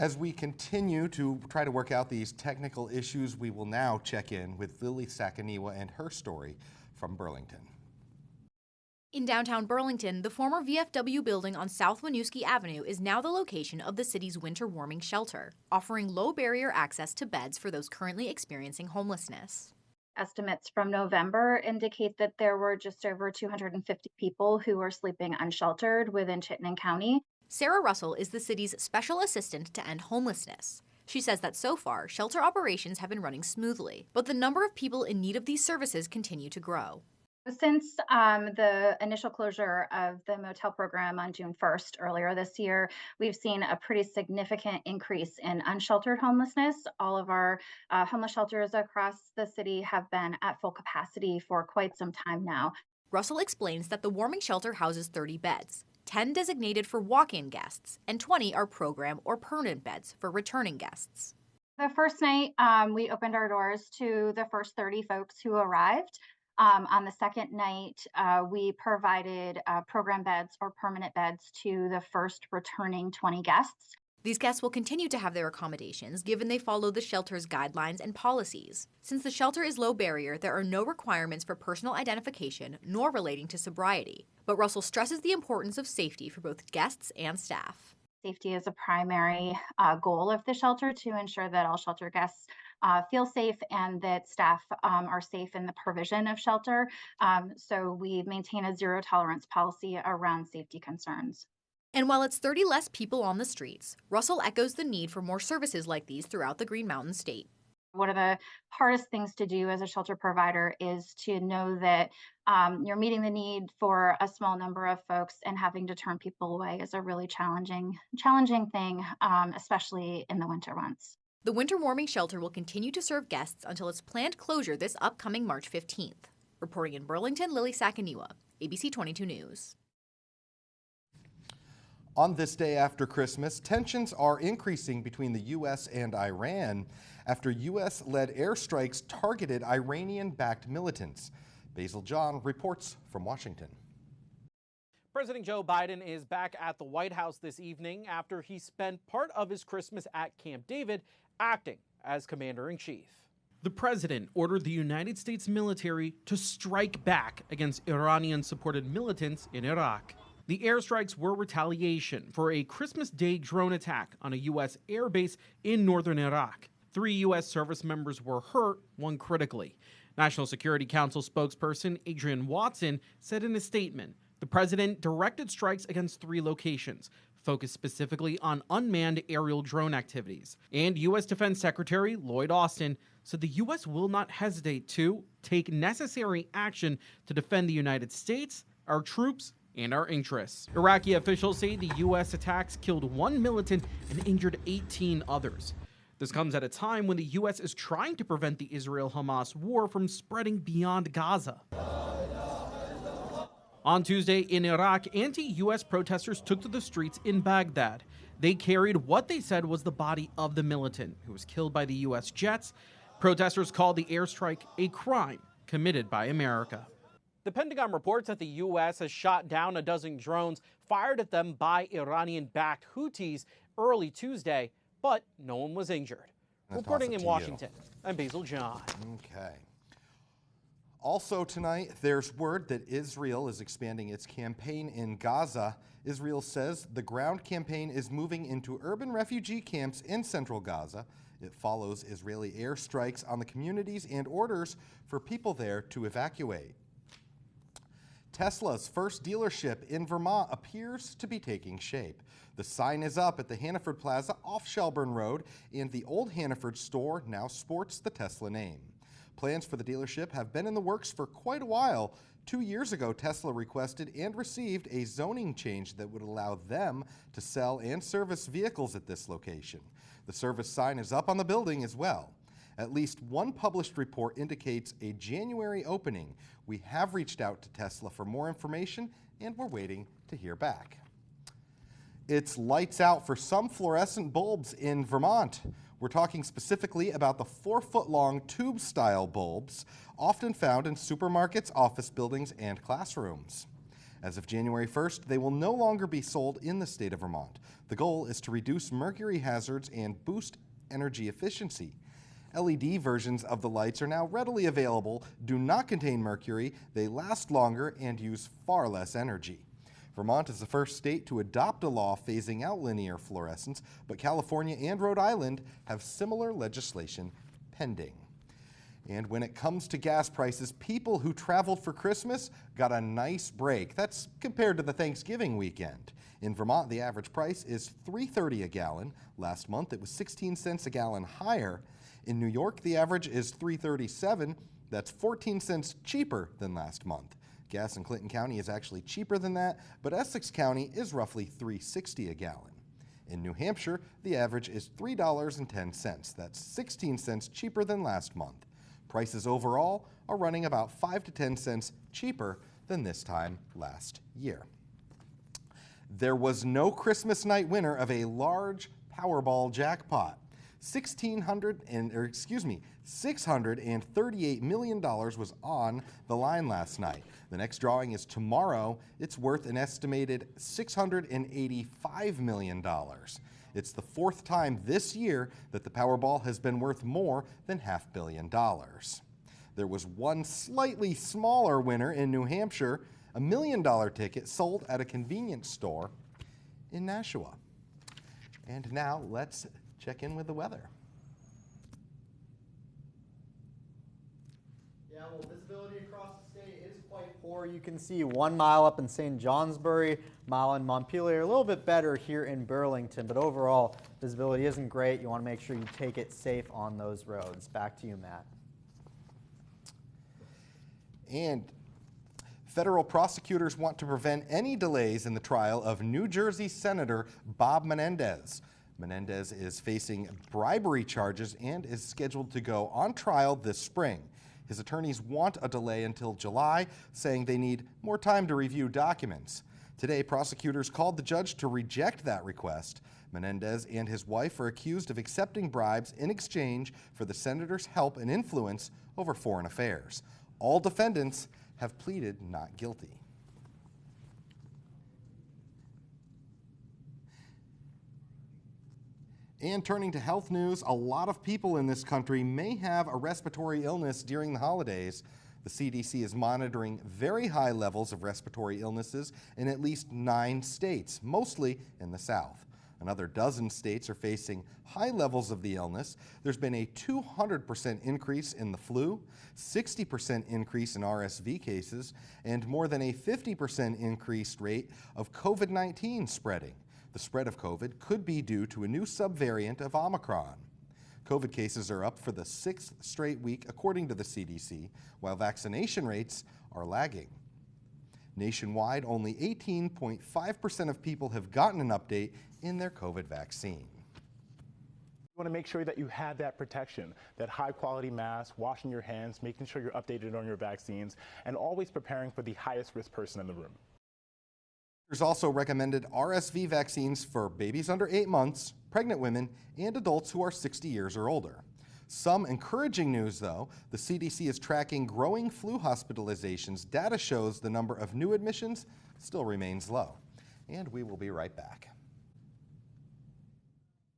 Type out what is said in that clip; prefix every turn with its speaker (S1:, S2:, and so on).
S1: As we continue to try to work out these technical issues, we will now check in with Lily Sakaniwa and her story from Burlington.
S2: In downtown Burlington, the former VFW building on South Winooski Avenue is now the location of the city's winter warming shelter, offering low barrier access to beds for those currently experiencing homelessness.
S3: Estimates from November indicate that there were just over 250 people who were sleeping unsheltered within Chittenden County.
S2: Sarah Russell is the city's special assistant to end homelessness. She says that so far, shelter operations have been running smoothly, but the number of people in need of these services continue to grow.
S3: Since the initial closure of the motel program on June 1st earlier this year, we've seen a pretty significant increase in unsheltered homelessness. All of our homeless shelters across the city have been at full capacity for quite some time now.
S2: Russell explains that the warming shelter houses 30 beds, 10 designated for walk-in guests, and 20 are program or permanent beds for returning guests.
S3: The first night, we opened our doors to the first 30 folks who arrived. On the second night, we provided program beds or permanent beds to the first returning 20 guests.
S2: These guests will continue to have their accommodations given they follow the shelter's guidelines and policies. Since the shelter is low barrier, there are no requirements for personal identification nor relating to sobriety. But Russell stresses the importance of safety for both guests and staff.
S3: Safety is a primary goal of the shelter to ensure that all shelter guests feel safe and that staff are safe in the provision of shelter. So we maintain a zero tolerance policy around safety concerns.
S2: And while it's 30 less people on the streets, Russell echoes the need for more services like these throughout the Green Mountain State.
S3: One of the hardest things to do as a shelter provider is to know that you're meeting the need for a small number of folks, and having to turn people away is a really challenging thing, especially in the winter months.
S2: The winter warming shelter will continue to serve guests until its planned closure this upcoming March 15th. Reporting in Burlington, Lily Sakaniwa, ABC22 News.
S1: On this day after Christmas, tensions are increasing between the U.S. and Iran after U.S.-led airstrikes targeted Iranian-backed militants. Basil John reports from Washington.
S4: President Joe Biden is back at the White House this evening after he spent part of his Christmas at Camp David acting as commander-in-chief. The president ordered the United States military to strike back against Iranian-supported militants in Iraq. The airstrikes were retaliation for a Christmas Day drone attack on a U.S. airbase in northern Iraq. 3 U.S. service members were hurt, 1 critically. National Security Council spokesperson Adrian Watson said in a statement, the president directed strikes against 3 locations, focused specifically on unmanned aerial drone activities. And U.S. Defense Secretary Lloyd Austin said the U.S. will not hesitate to take necessary action to defend the United States, our troops, and our interests. Iraqi officials say the U.S. attacks killed 1 militant and injured 18 others. This comes at a time when the U.S. is trying to prevent the Israel-Hamas war from spreading beyond Gaza. On Tuesday in Iraq, anti-U.S. protesters took to the streets in Baghdad. They carried what they said was the body of the militant who was killed by the U.S. jets. Protesters called the airstrike a crime committed by America. The Pentagon reports that the U.S. has shot down a dozen drones fired at them by Iranian-backed Houthis early Tuesday, but no one was injured. Reporting in Washington, I'm Basil John.
S1: Okay. Also tonight, there's word that Israel is expanding its campaign in Gaza. Israel says the ground campaign is moving into urban refugee camps in central Gaza. It follows Israeli airstrikes on the communities and orders for people there to evacuate. Tesla's first dealership in Vermont appears to be taking shape. The sign is up at the Hannaford Plaza off Shelburne Road, and the old Hannaford store now sports the Tesla name. Plans for the dealership have been in the works for quite a while. 2 years ago, Tesla requested and received a zoning change that would allow them to sell and service vehicles at this location. The service sign is up on the building as well. At least one published report indicates a January opening. We have reached out to Tesla for more information, and we're waiting to hear back. It's lights out for some fluorescent bulbs in Vermont. We're talking specifically about the 4-foot-long tube-style bulbs, often found in supermarkets, office buildings, and classrooms. As of January 1st, they will no longer be sold in the state of Vermont. The goal is to reduce mercury hazards and boost energy efficiency. LED versions of the lights are now readily available, do not contain mercury, they last longer, and use far less energy. Vermont is the first state to adopt a law phasing out linear fluorescence, but California and Rhode Island have similar legislation pending. And when it comes to gas prices, people who traveled for Christmas got a nice break. That's compared to the Thanksgiving weekend. In Vermont, the average price is $3.30 a gallon. Last month, it was 16 cents a gallon higher. In New York, the average is $3.37. That's 14 cents cheaper than last month. Gas in Clinton County is actually cheaper than that, but Essex County is roughly $3.60 a gallon. In New Hampshire, the average is $3.10. That's 16 cents cheaper than last month. Prices overall are running about 5 to 10 cents cheaper than this time last year. There was no Christmas night winner of a large Powerball jackpot. $638 million was on the line last night. The next drawing is tomorrow. It's worth an estimated $685 million. It's the fourth time this year that the Powerball has been worth more than $500 million. There was one slightly smaller winner in New Hampshire, a $1 million ticket sold at a convenience store in Nashua. And now let's check in with the weather.
S5: Yeah, well, visibility across the state is quite poor. You can see 1 mile up in St. Johnsbury, mile in Montpelier, a little bit better here in Burlington, but overall, visibility isn't great. You want to make sure you take it safe on those roads. Back to you, Matt.
S1: And federal prosecutors want to prevent any delays in the trial of New Jersey Senator Bob Menendez. Menendez is facing bribery charges and is scheduled to go on trial this spring. His attorneys want a delay until July, saying they need more time to review documents. Today, prosecutors called the judge to reject that request. Menendez and his wife are accused of accepting bribes in exchange for the senator's help and influence over foreign affairs. All defendants have pleaded not guilty. And turning to health news, a lot of people in this country may have a respiratory illness during the holidays. The CDC is monitoring very high levels of respiratory illnesses in at least 9 states, mostly in the South. Another dozen states are facing high levels of the illness. There's been a 200% increase in the flu, 60% increase in RSV cases, and more than a 50% increased rate of COVID-19 spreading. The spread of COVID could be due to a new subvariant of Omicron. COVID cases are up for the 6th straight week, according to the CDC, while vaccination rates are lagging. Nationwide, only 18.5% of people have gotten an update in their COVID vaccine.
S6: You want to make sure that you have that protection, that high quality mask, washing your hands, making sure you're updated on your vaccines, and always preparing for the highest risk person in the room.
S1: There's also recommended RSV vaccines for babies under 8 months, pregnant women, and adults who are 60 years or older. Some encouraging news, though. The CDC is tracking growing flu hospitalizations. Data shows the number of new admissions still remains low. And we will be right back.